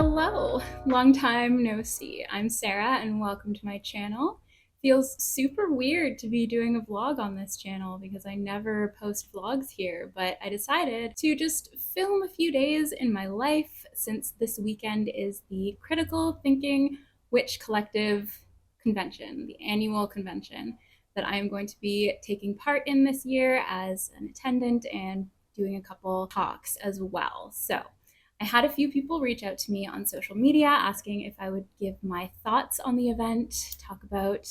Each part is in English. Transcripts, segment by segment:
Hello, long time no see. I'm Sarah and welcome to my channel. Feels super weird to be doing a vlog on this channel because I never post vlogs here, but I decided to just film a few days in my life since this weekend is the Critical Thinking Witch Collective convention, the annual convention that I'm going to be taking part in this year as an attendant and doing a couple talks as well. So I had a few people reach out to me on social media asking if I would give my thoughts on the event, talk about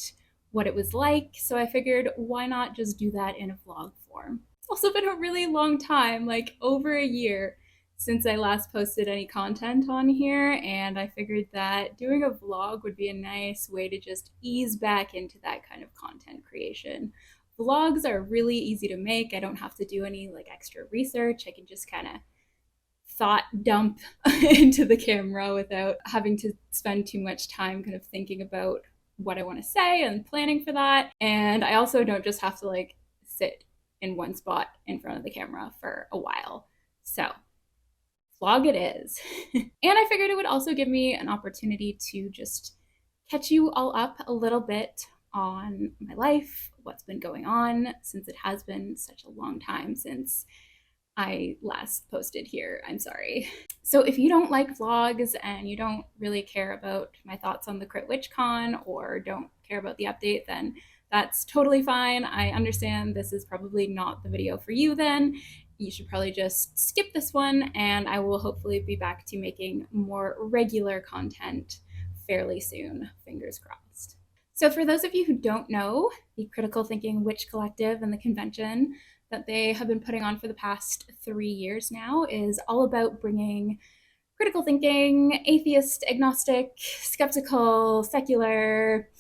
what it was like. So I figured, why not just do that in a vlog form? It's also been a really long time, like over a year since I last posted any content on here, and I figured that doing a vlog would be a nice way to just ease back into that kind of content creation. Vlogs are really easy to make. I don't have to do any like extra research. I can just kind of thought dump into the camera without having to spend too much time kind of thinking about what I want to say and planning for that. And I also don't just have to like sit in one spot in front of the camera for a while. So vlog it is. And I figured it would also give me an opportunity to just catch you all up a little bit on my life, what's been going on, since it has been such a long time since I last posted here. I'm sorry. So if you don't like vlogs and you don't really care about my thoughts on the CritWitchCon or don't care about the update, then that's totally fine. I understand this is probably not the video for you then. You should probably just skip this one, and I will hopefully be back to making more regular content fairly soon, fingers crossed. So for those of you who don't know, the Critical Thinking Witch Collective and the convention that they have been putting on for the past 3 years now is all about bringing critical thinking, atheist, agnostic, skeptical, secular,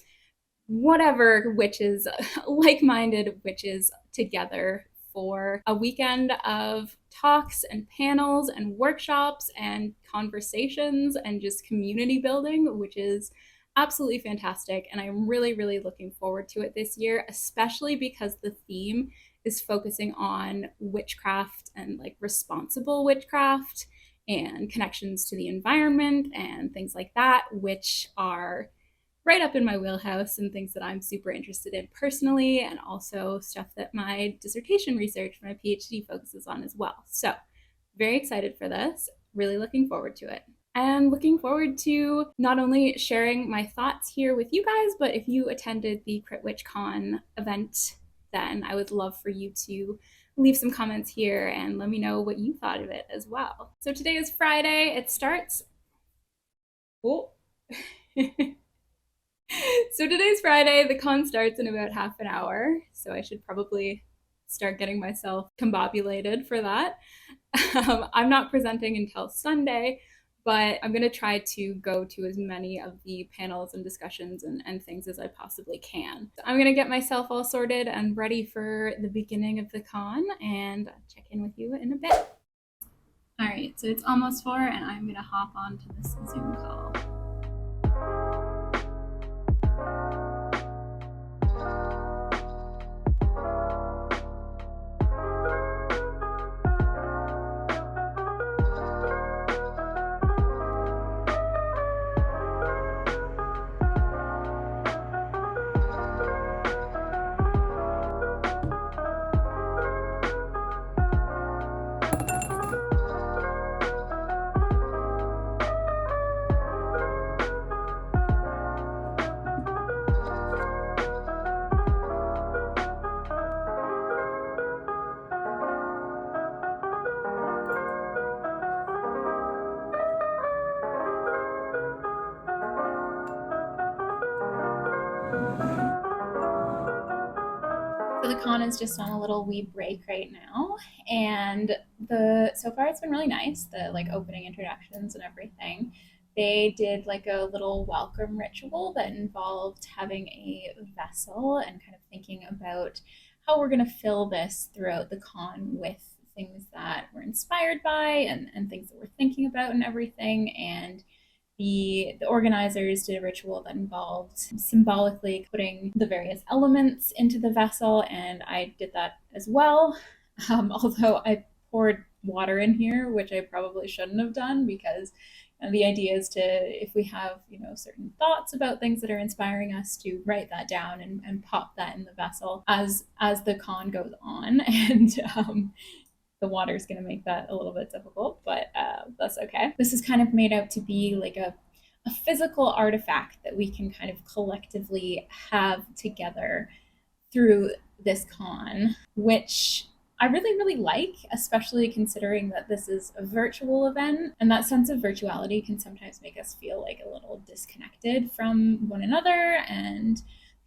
whatever witches, like-minded witches together for a weekend of talks and panels and workshops and conversations and just community building, which is absolutely fantastic. And I'm really, really looking forward to it this year, especially because the theme is focusing on witchcraft and like responsible witchcraft and connections to the environment and things like that, which are right up in my wheelhouse and things that I'm super interested in personally, and also stuff that my dissertation research, my PhD focuses on as well. So very excited for this, really looking forward to it. And looking forward to not only sharing my thoughts here with you guys, but if you attended the CritWitchCon event, then I would love for you to leave some comments here and let me know what you thought of it as well. So today is Friday. It starts. Oh. So today's Friday. The con starts in about half an hour. So I should probably start getting myself combobulated for that. I'm not presenting until Sunday, but I'm going to try to go to as many of the panels and discussions and things as I possibly can. So I'm going to get myself all sorted and ready for the beginning of the con, and I'll check in with you in a bit. All right, so it's almost 4 and I'm going to hop on to this Zoom call. So the con is just on a little wee break right now, and so far it's been really nice. The like opening introductions and everything. They did like a little welcome ritual that involved having a vessel and kind of thinking about how we're going to fill this throughout the con with things that we're inspired by and things that we're thinking about and everything. And the organizers did a ritual that involved symbolically putting the various elements into the vessel, and I did that as well. Although I poured water in here, which I probably shouldn't have done because And the idea is to, if we have, certain thoughts about things that are inspiring us, to write that down and pop that in the vessel as the con goes on. And the water is going to make that a little bit difficult, but that's okay. This is kind of made out to be like a physical artifact that we can kind of collectively have together through this con, which I really, really like, especially considering that this is a virtual event. And that sense of virtuality can sometimes make us feel like a little disconnected from one another and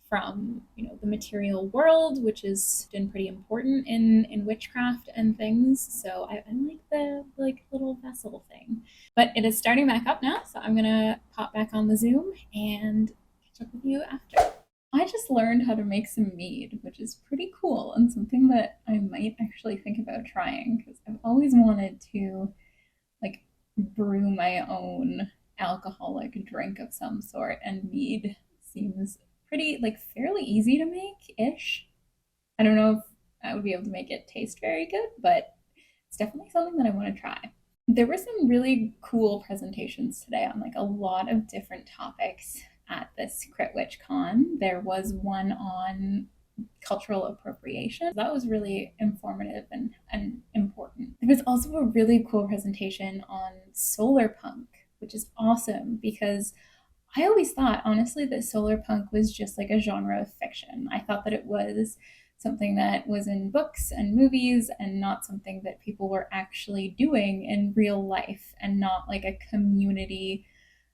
from, the material world, which has been pretty important in witchcraft and things. So I like the little vessel thing. But it is starting back up now, so I'm gonna pop back on the Zoom and catch up with you after. I just learned how to make some mead, which is pretty cool and something that I might actually think about trying, because I've always wanted to brew my own alcoholic drink of some sort, and mead seems pretty fairly easy to make-ish. I don't know if I would be able to make it taste very good, but it's definitely something that I want to try. There were some really cool presentations today on a lot of different topics at this CritWitchCon. There was one on cultural appropriation. That was really informative and important. There was also a really cool presentation on solar punk, which is awesome because I always thought, honestly, that solar punk was just a genre of fiction. I thought that it was something that was in books and movies and not something that people were actually doing in real life, and not a community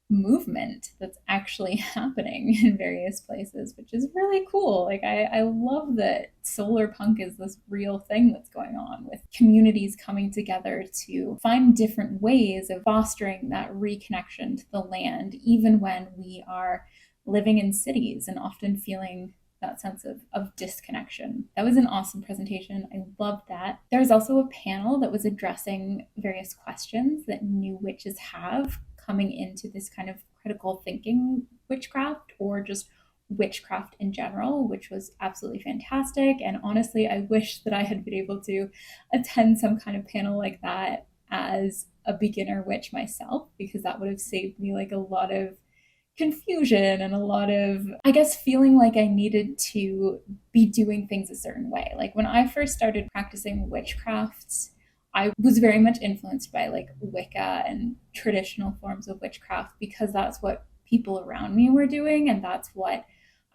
movement that's actually happening in various places, which is really cool. I love that solar punk is this real thing that's going on, with communities coming together to find different ways of fostering that reconnection to the land, even when we are living in cities and often feeling that sense of disconnection. That was an awesome presentation. I loved that. There was also a panel that was addressing various questions that new witches have coming into this kind of critical thinking witchcraft, or just witchcraft in general, which was absolutely fantastic. And honestly, I wish that I had been able to attend some kind of panel like that as a beginner witch myself, because that would have saved me a lot of confusion and a lot of, I guess, feeling like I needed to be doing things a certain way. When I first started practicing witchcraft, I was very much influenced by Wicca and traditional forms of witchcraft, because that's what people around me were doing, and that's what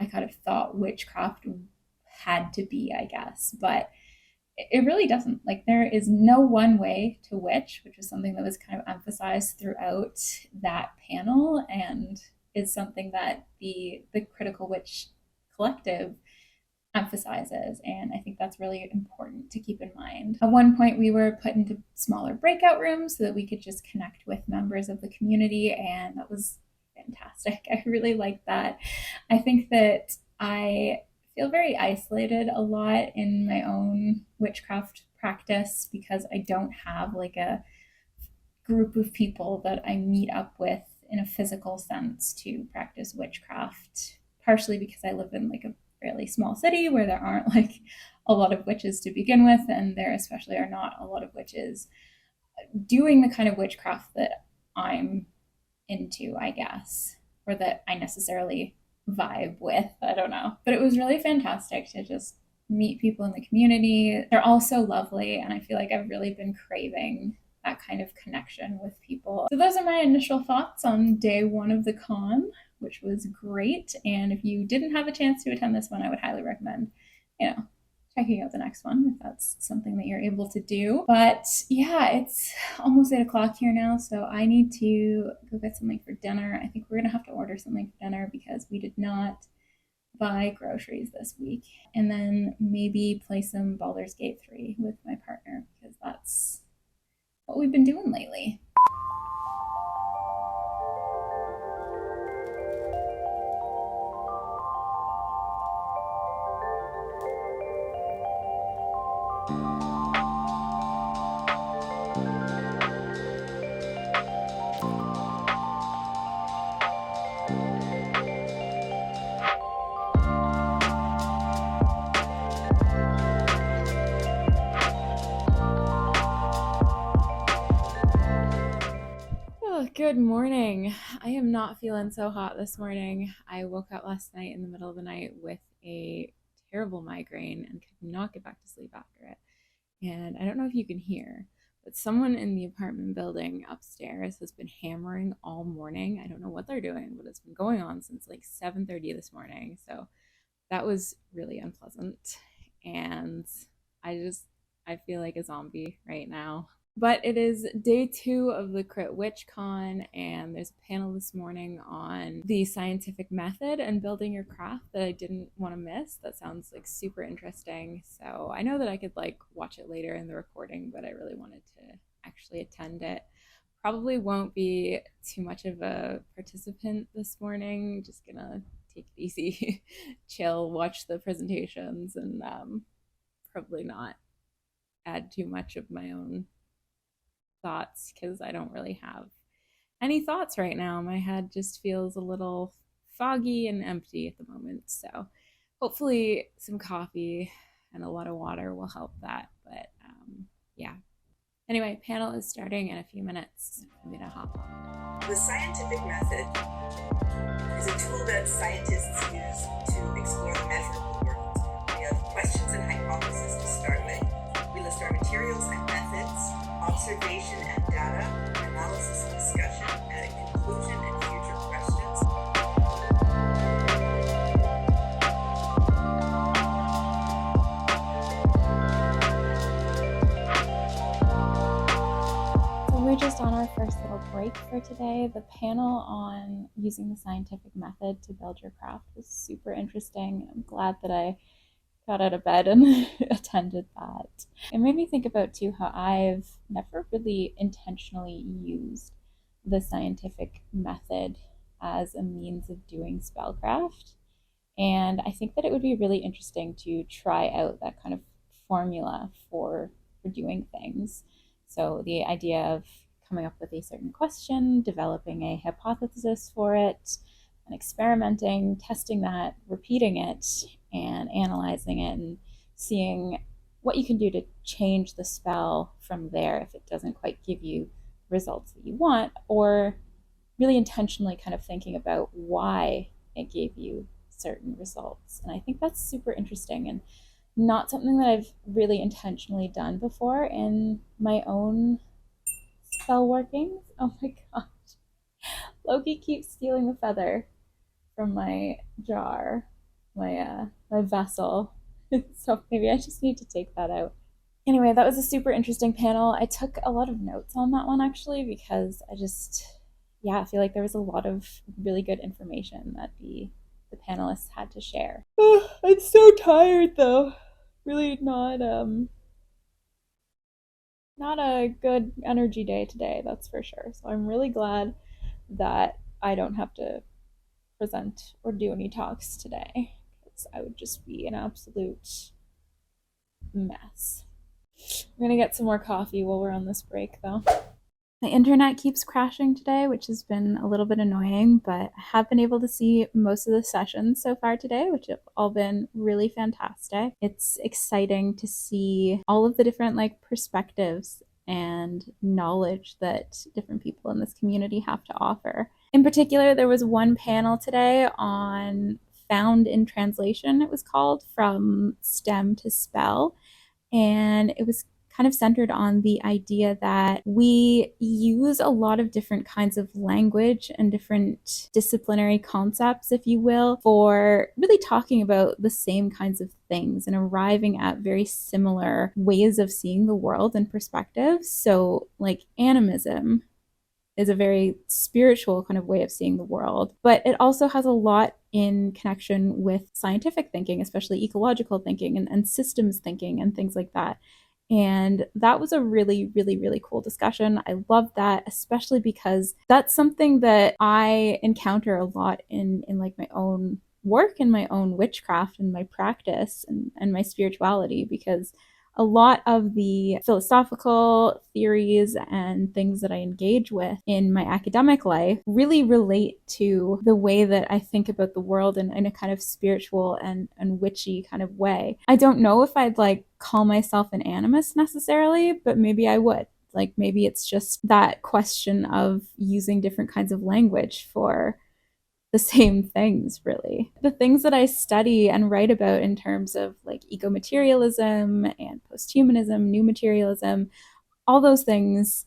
I kind of thought witchcraft had to be, I guess. But it really doesn't. There is no one way to witch, which was something that was kind of emphasized throughout that panel, and is something that the Critical Witch Collective emphasizes, and I think that's really important to keep in mind. At one point, we were put into smaller breakout rooms so that we could just connect with members of the community, and that was fantastic. I really liked that. I think that I feel very isolated a lot in my own witchcraft practice, because I don't have a group of people that I meet up with in a physical sense to practice witchcraft, partially because I live in a fairly small city where there aren't a lot of witches to begin with, and there especially are not a lot of witches doing the kind of witchcraft that I'm into, I guess, or that I necessarily vibe with. I don't know. But it was really fantastic to just meet people in the community. They're all so lovely, and I feel like I've really been craving that kind of connection with people. So those are my initial thoughts on day one of the con, which was great. And if you didn't have a chance to attend this one, I would highly recommend, checking out the next one if that's something that you're able to do. But yeah, it's almost 8 o'clock here now, so I need to go get something for dinner. I think we're gonna have to order something for dinner because we did not buy groceries this week. And then maybe play some Baldur's Gate 3 with my partner, because that's what we've been doing lately. morning. I am not feeling so hot this morning. I woke up last night in the middle of the night with a terrible migraine and could not get back to sleep after it. And I don't know if you can hear, but someone in the apartment building upstairs has been hammering all morning. I don't know what they're doing, but it's been going on since like 7:30 this morning. So that was really unpleasant. And I feel like a zombie right now. But it is day 2 of the CritWitchCon, and there's a panel this morning on the scientific method and building your craft that I didn't want to miss. That sounds like super interesting. So I know that I could like watch it later in the recording, but I really wanted to actually attend it. Probably won't be too much of a participant this morning. Just gonna take it easy, chill, watch the presentations, and probably not add too much of my own thoughts because I don't really have any thoughts right now. My head just feels a little foggy and empty at the moment. So hopefully some coffee and a lot of water will help that. But yeah. Anyway, panel is starting in a few minutes. I'm gonna hop on. The scientific method is a tool that scientists use to explore the measurable world. We have questions and hypotheses to start with. We list our materials and methods, observation and data, analysis and discussion, and a conclusion and future questions. So we're just on our first little break for today. The panel on using the scientific method to build your craft was super interesting. I'm glad that I got out of bed and attended that. It made me think about too how I've never really intentionally used the scientific method as a means of doing spellcraft. And I think that it would be really interesting to try out that kind of formula for doing things. So the idea of coming up with a certain question, developing a hypothesis for it, and experimenting, testing that, repeating it, and analyzing it and seeing what you can do to change the spell from there if it doesn't quite give you results that you want, or really intentionally kind of thinking about why it gave you certain results. And I think that's super interesting and not something that I've really intentionally done before in my own spell workings. Oh my gosh. Loki keeps stealing the feather from my jar, my vessel. So maybe I just need to take that out. Anyway, that was a super interesting panel. I took a lot of notes on that one actually because I feel like there was a lot of really good information that the panelists had to share. Oh, I'm so tired though. Really not a good energy day today, that's for sure. So I'm really glad that I don't have to present or do any talks today because I would just be an absolute mess. I'm gonna get some more coffee while we're on this break though. The internet keeps crashing today, which has been a little bit annoying, but I have been able to see most of the sessions so far today, which have all been really fantastic. It's exciting to see all of the different perspectives and knowledge that different people in this community have to offer. In particular, there was one panel today on Found in Translation, it was called, from STEM to Spell, and it was kind of centered on the idea that we use a lot of different kinds of language and different disciplinary concepts, if you will, for really talking about the same kinds of things and arriving at very similar ways of seeing the world and perspectives. So, like animism is a very spiritual kind of way of seeing the world, but it also has a lot in connection with scientific thinking, especially ecological thinking and systems thinking and things like that. And that was a really, really, really cool discussion. I love that, especially because that's something that I encounter a lot in like my own work and my own witchcraft and my practice and my spirituality, because a lot of the philosophical theories and things that I engage with in my academic life really relate to the way that I think about the world in a kind of spiritual and witchy kind of way. I don't know if I'd call myself an animist necessarily, but maybe I would. Like maybe it's just that question of using different kinds of language for the same things, really. The things that I study and write about in terms of like eco-materialism and posthumanism, new materialism, all those things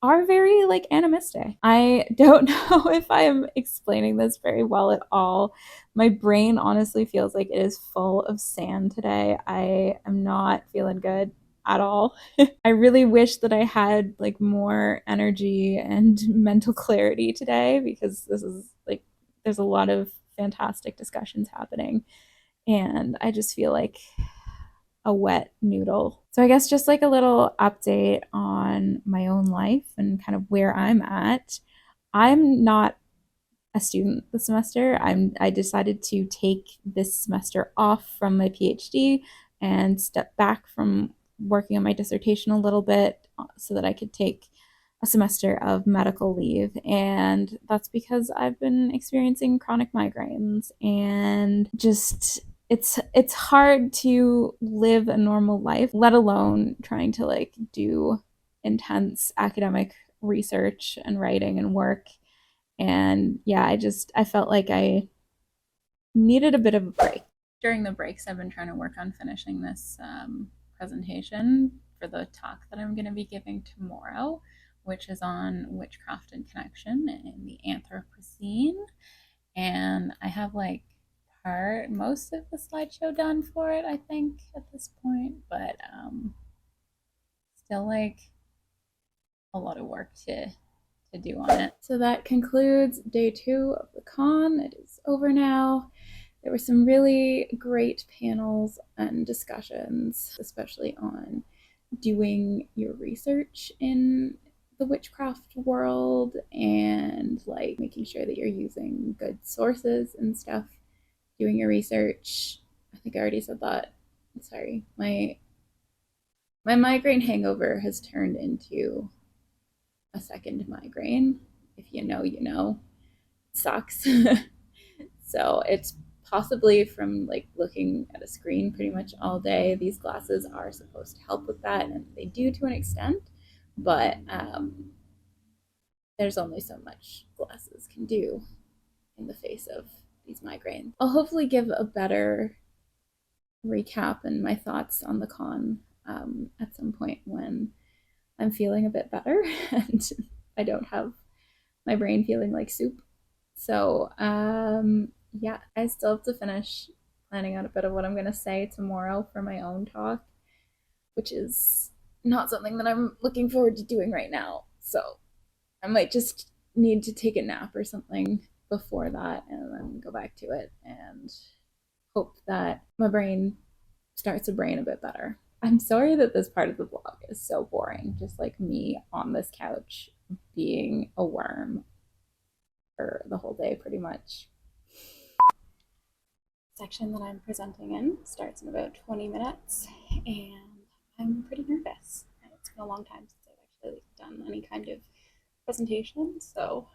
are very like animistic. I don't know if I am explaining this very well at all. My brain honestly feels like it is full of sand today. I am not feeling good at all. I really wish that I had like more energy and mental clarity today, because this is like there's a lot of fantastic discussions happening, and I just feel like a wet noodle. So I guess just like a little update on my own life and kind of where I'm at. I'm not a student this semester. I decided to take this semester off from my PhD and step back from working on my dissertation a little bit so that I could take a semester of medical leave. And that's because I've been experiencing chronic migraines, and just it's hard to live a normal life, let alone trying to like do intense academic research and writing and work. And yeah, I felt like I needed a bit of a break. During the breaks, I've been trying to work on finishing this presentation for the talk that I'm going to be giving tomorrow, which is on witchcraft and connection in the Anthropocene. And I have like most of the slideshow done for it, I think, at this point, but still like a lot of work to do on it. So that concludes day 2 of the con. It is over now. There were some really great panels and discussions, especially on doing your research in the witchcraft world and like making sure that you're using good sources and stuff, doing your research. I think I already said that. Sorry. My migraine hangover has turned into a second migraine. If you know, you know. It sucks. So it's possibly from like looking at a screen pretty much all day. These glasses are supposed to help with that, and they do to an extent, but there's only so much glasses can do in the face of these migraines. I'll hopefully give a better recap and my thoughts on the con at some point when I'm feeling a bit better and I don't have my brain feeling like soup. So yeah, I still have to finish planning out a bit of what I'm going to say tomorrow for my own talk, which is not something that I'm looking forward to doing right now. So I might just need to take a nap or something before that and then go back to it and hope that my brain starts to brain a bit better. I'm sorry that this part of the vlog is so boring, just like me on this couch being a worm for the whole day pretty much. Section that I'm presenting in starts in about 20 minutes, and I'm pretty nervous. It's been a long time since I've actually done any kind of presentation, so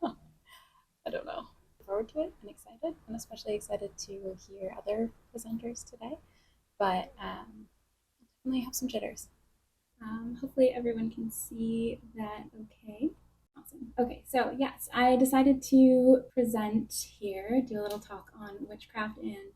I don't know. Looking forward to it and excited, and especially excited to hear other presenters today. But I definitely have some jitters. Hopefully everyone can see that okay. Awesome. Okay, so yes, I decided to present here, do a little talk on witchcraft and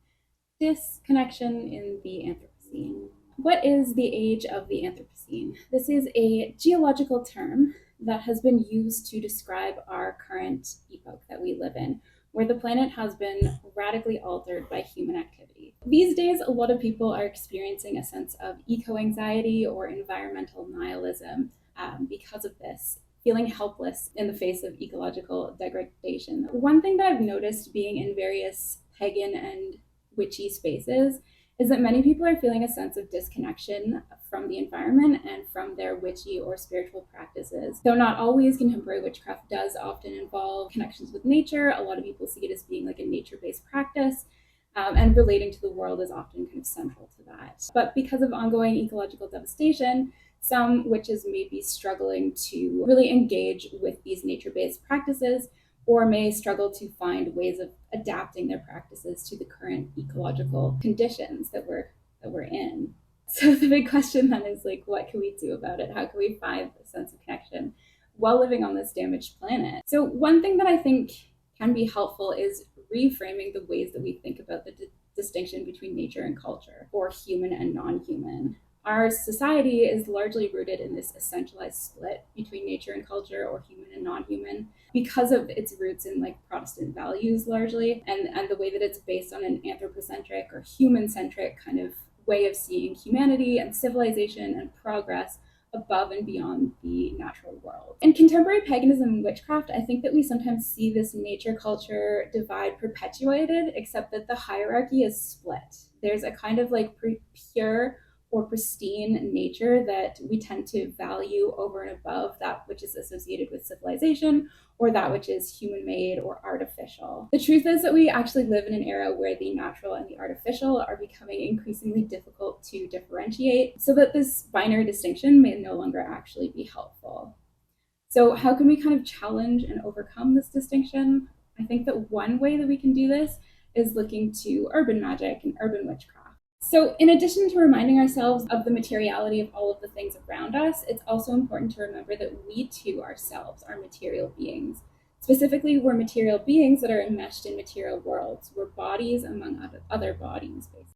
disconnection in the Anthropocene. What is the age of the Anthropocene? This is a geological term that has been used to describe our current epoch that we live in, where the planet has been radically altered by human activity. These days, a lot of people are experiencing a sense of eco-anxiety or environmental nihilism because of this, feeling helpless in the face of ecological degradation. One thing that I've noticed being in various pagan and witchy spaces is that many people are feeling a sense of disconnection from the environment and from their witchy or spiritual practices. Though not always, contemporary witchcraft does often involve connections with nature. A lot of people see it as being like a nature-based practice, and relating to the world is often kind of central to that. But because of ongoing ecological devastation, some witches may be struggling to really engage with these nature-based practices, or may struggle to find ways of adapting their practices to the current ecological conditions that we're in. So the big question then is like, what can we do about it? How can we find a sense of connection while living on this damaged planet? So one thing that I think can be helpful is reframing the ways that we think about the distinction between nature and culture, or human and non-human. Our society is largely rooted in this essentialized split between nature and culture, or human and non-human, because of its roots in like Protestant values largely, and the way that it's based on an anthropocentric or human-centric kind of way of seeing humanity and civilization and progress above and beyond the natural world. In contemporary paganism and witchcraft, I think that we sometimes see this nature culture divide perpetuated, except that the hierarchy is split. There's a kind of like pure or pristine nature that we tend to value over and above that which is associated with civilization or that which is human made or artificial. The truth is that we actually live in an era where the natural and the artificial are becoming increasingly difficult to differentiate, so that this binary distinction may no longer actually be helpful. So how can we kind of challenge and overcome this distinction? I think that one way that we can do this is looking to urban magic and urban witchcraft. So, in addition to reminding ourselves of the materiality of all of the things around us, it's also important to remember that we too ourselves are material beings. Specifically, we're material beings that are enmeshed in material worlds. We're bodies among other bodies, basically.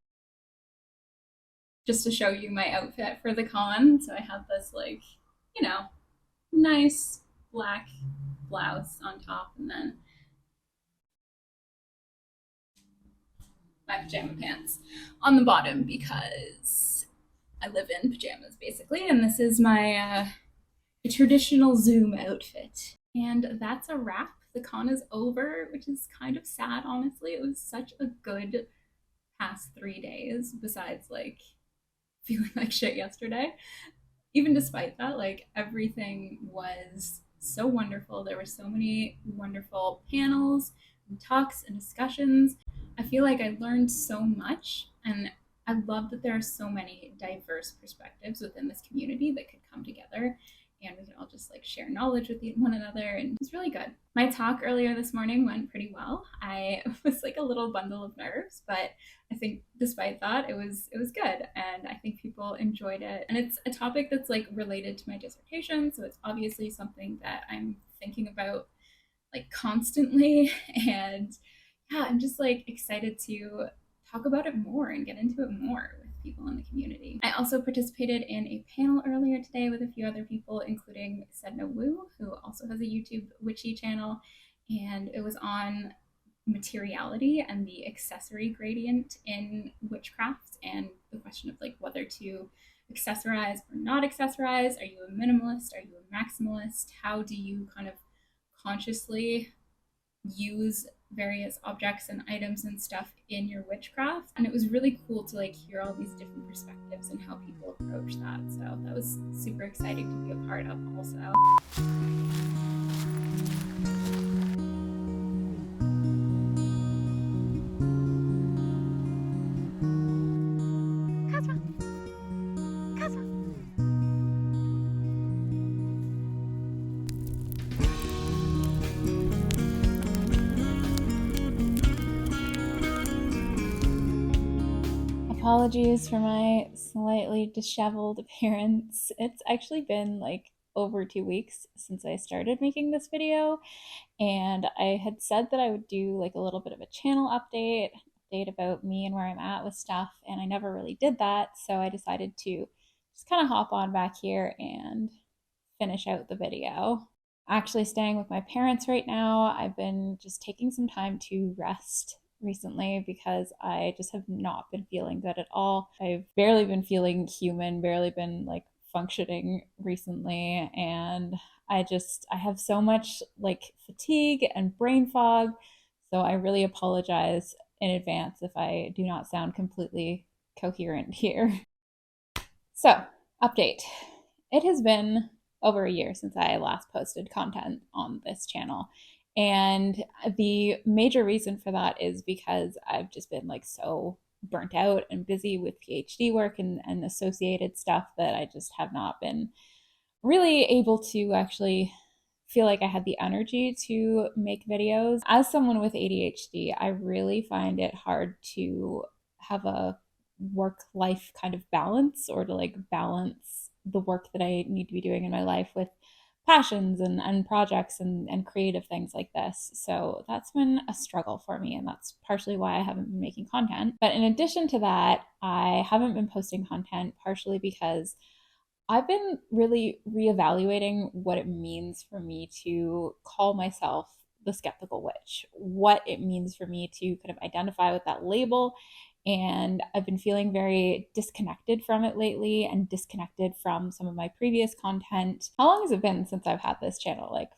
Just to show you my outfit for the con, so I have this, like, nice black blouse on top, and then my pajama pants on the bottom because I live in pajamas basically, and this is my traditional Zoom outfit. And that's a wrap. The con is over, which is kind of sad, honestly. It was such a good past 3 days, besides like feeling like shit yesterday. Even despite that, like everything was so wonderful. There were so many wonderful panels and talks and discussions. I feel like I learned so much, and I love that there are so many diverse perspectives within this community that could come together and we can all just like share knowledge with one another, and it's really good. My talk earlier this morning went pretty well. I was like a little bundle of nerves, but I think despite that it was good, and I think people enjoyed it. And it's a topic that's like related to my dissertation, so it's obviously something that I'm thinking about like constantly. And yeah, I'm just like excited to talk about it more and get into it more with people in the community. I also participated in a panel earlier today with a few other people, including Sedna Wu, who also has a YouTube witchy channel, and it was on materiality and the accessory gradient in witchcraft, and the question of like whether to accessorize or not accessorize. Are you a minimalist? Are you a maximalist? How do you kind of consciously use various objects and items and stuff in your witchcraft? And it was really cool to like hear all these different perspectives and how people approach that. So that was super exciting to be a part of also. Apologies for my slightly disheveled appearance. It's actually been like over 2 weeks since I started making this video, and I had said that I would do like a little bit of a channel update about me and where I'm at with stuff, and I never really did that, so I decided to just kind of hop on back here and finish out the video. Actually staying with my parents right now. I've been just taking some time to rest recently because I just have not been feeling good at all. I've barely been feeling human, barely been like functioning recently, and I have so much like fatigue and brain fog, so I really apologize in advance if I do not sound completely coherent here. So, update. It has been over a year since I last posted content on this channel. And the major reason for that is because I've just been like so burnt out and busy with PhD work and associated stuff that I just have not been really able to actually feel like I had the energy to make videos. As someone with ADHD, I really find it hard to have a work life kind of balance, or to like balance the work that I need to be doing in my life with passions and projects and creative things like this. So that's been a struggle for me, and that's partially why I haven't been making content. But in addition to that, I haven't been posting content partially because I've been really reevaluating what it means for me to call myself the skeptical witch, what it means for me to kind of identify with that label. And I've been feeling very disconnected from it lately, and disconnected from some of my previous content. How long has it been since I've had this channel? Like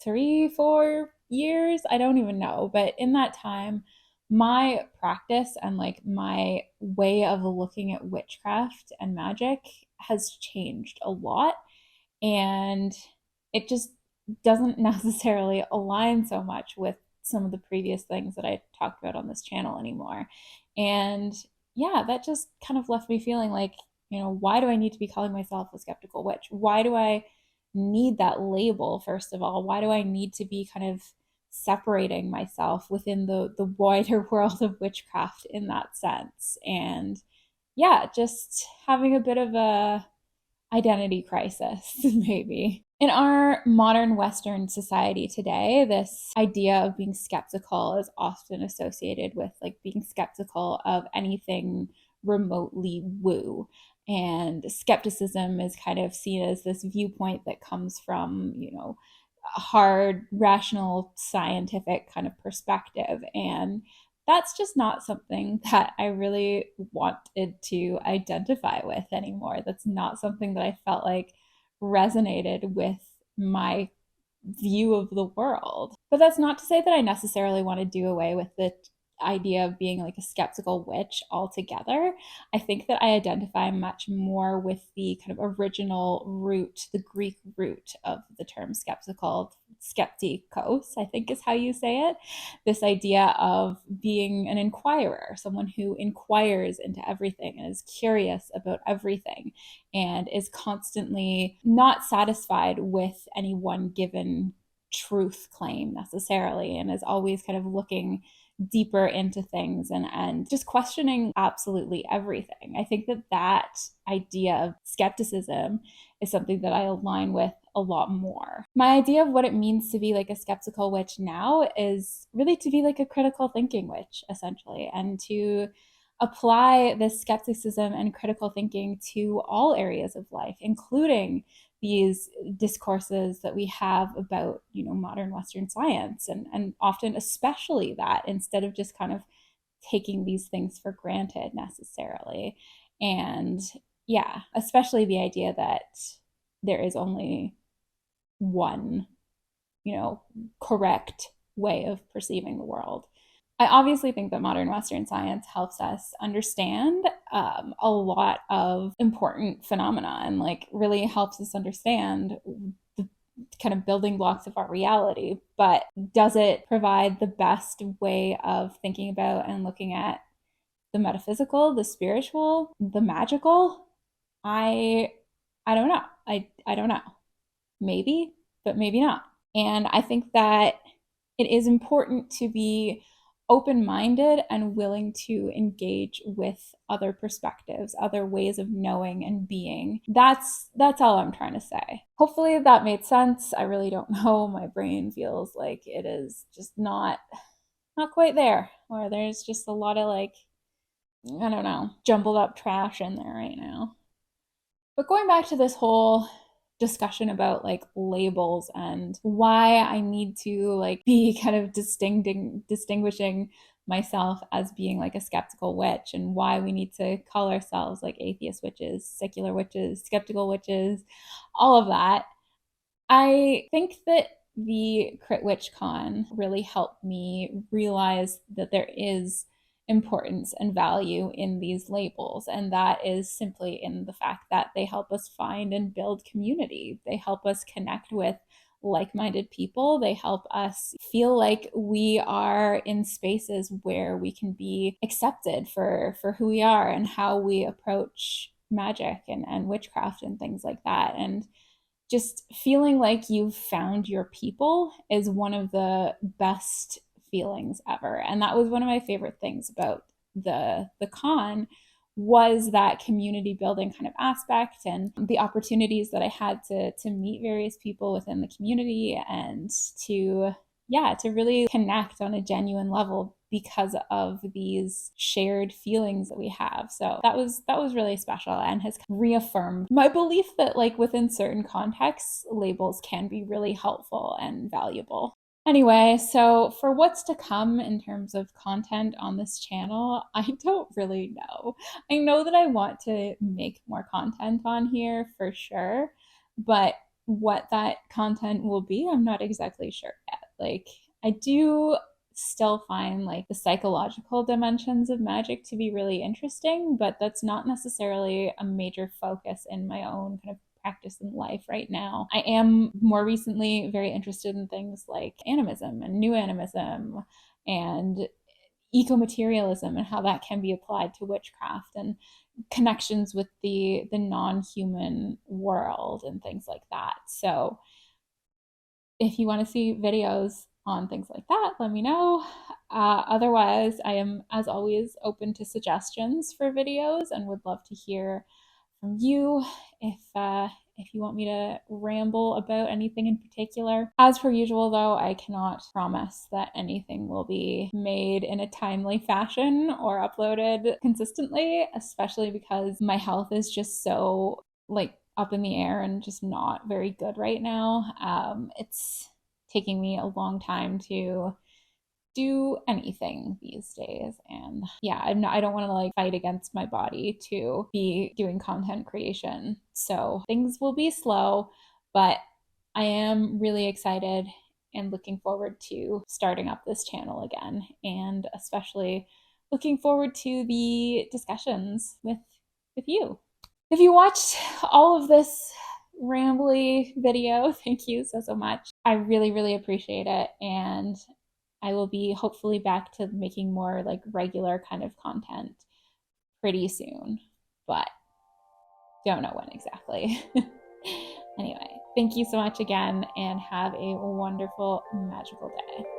3, 4 years? I don't even know. But in that time, my practice and like my way of looking at witchcraft and magic has changed a lot, and it just doesn't necessarily align so much with some of the previous things that I talked about on this channel anymore. And yeah, that just kind of left me feeling like, why do I need to be calling myself a skeptical witch? Why do I need that label, first of all? Why do I need to be kind of separating myself within the wider world of witchcraft in that sense? And yeah, just having a bit of a identity crisis, maybe. In our modern Western society today, this idea of being skeptical is often associated with like being skeptical of anything remotely woo. And skepticism is kind of seen as this viewpoint that comes from, a hard, rational, scientific kind of perspective. And that's just not something that I really wanted to identify with anymore. That's not something that I felt like resonated with my view of the world. But that's not to say that I necessarily want to do away with the idea of being like a skeptical witch altogether. I think that I identify much more with the kind of original root, the Greek root of the term skeptical. Skeptikos, I think is how you say it. This idea of being an inquirer, someone who inquires into everything and is curious about everything, and is constantly not satisfied with any one given truth claim necessarily, and is always kind of looking deeper into things, and just questioning absolutely everything. I think that idea of skepticism is something that I align with a lot more. My idea of what it means to be like a skeptical witch now is really to be like a critical thinking witch, essentially, and to apply this skepticism and critical thinking to all areas of life, including these discourses that we have about, modern Western science, and often especially that, instead of just kind of taking these things for granted necessarily. And yeah, especially the idea that there is only one, correct way of perceiving the world. I obviously think that modern Western science helps us understand a lot of important phenomena, and like really helps us understand the kind of building blocks of our reality. But does it provide the best way of thinking about and looking at the metaphysical, the spiritual, the magical? I I don't know. I don't know. Maybe, but maybe not. And I think that it is important to be open minded and willing to engage with other perspectives, other ways of knowing and being. That's all I'm trying to say. Hopefully that made sense. I really don't know. My brain feels like it is just not quite there, or there's just a lot of like, I don't know, jumbled up trash in there right now. But going back to this whole discussion about like labels and why I need to like be kind of distinguishing myself as being like a skeptical witch, and why we need to call ourselves like atheist witches, secular witches, skeptical witches, all of that. I think that the CritWitchCon really helped me realize that there is importance and value in these labels, and that is simply in the fact that they help us find and build community. They help us connect with like-minded people. They help us feel like we are in spaces where we can be accepted for who we are and how we approach magic and witchcraft and things like that. And just feeling like you've found your people is one of the best feelings ever. And that was one of my favorite things about the con, was that community building kind of aspect, and the opportunities that I had to meet various people within the community, and to yeah, to really connect on a genuine level because of these shared feelings that we have. So that was really special, and has reaffirmed my belief that like within certain contexts, labels can be really helpful and valuable. Anyway, so for what's to come in terms of content on this channel, I don't really know. I know that I want to make more content on here for sure, but what that content will be, I'm not exactly sure yet. Like, I do still find like the psychological dimensions of magic to be really interesting, but that's not necessarily a major focus in my own kind of practice in life right now. I am more recently very interested in things like animism and new animism and eco-materialism, and how that can be applied to witchcraft, and connections with the non-human world and things like that. So if you want to see videos on things like that, let me know. Otherwise, I am, as always, open to suggestions for videos and would love to hear from you if you want me to ramble about anything in particular. As per usual, though, I cannot promise that anything will be made in a timely fashion or uploaded consistently, especially because my health is just so like up in the air and just not very good right now. It's taking me a long time to do anything these days, and yeah, I don't want to like fight against my body to be doing content creation, so things will be slow, but I am really excited and looking forward to starting up this channel again, and especially looking forward to the discussions with you. If you watched all of this rambly video, thank you so much. I really appreciate it, and I will be hopefully back to making more like regular kind of content pretty soon, but don't know when exactly. Anyway, thank you so much again, and have a wonderful, magical day.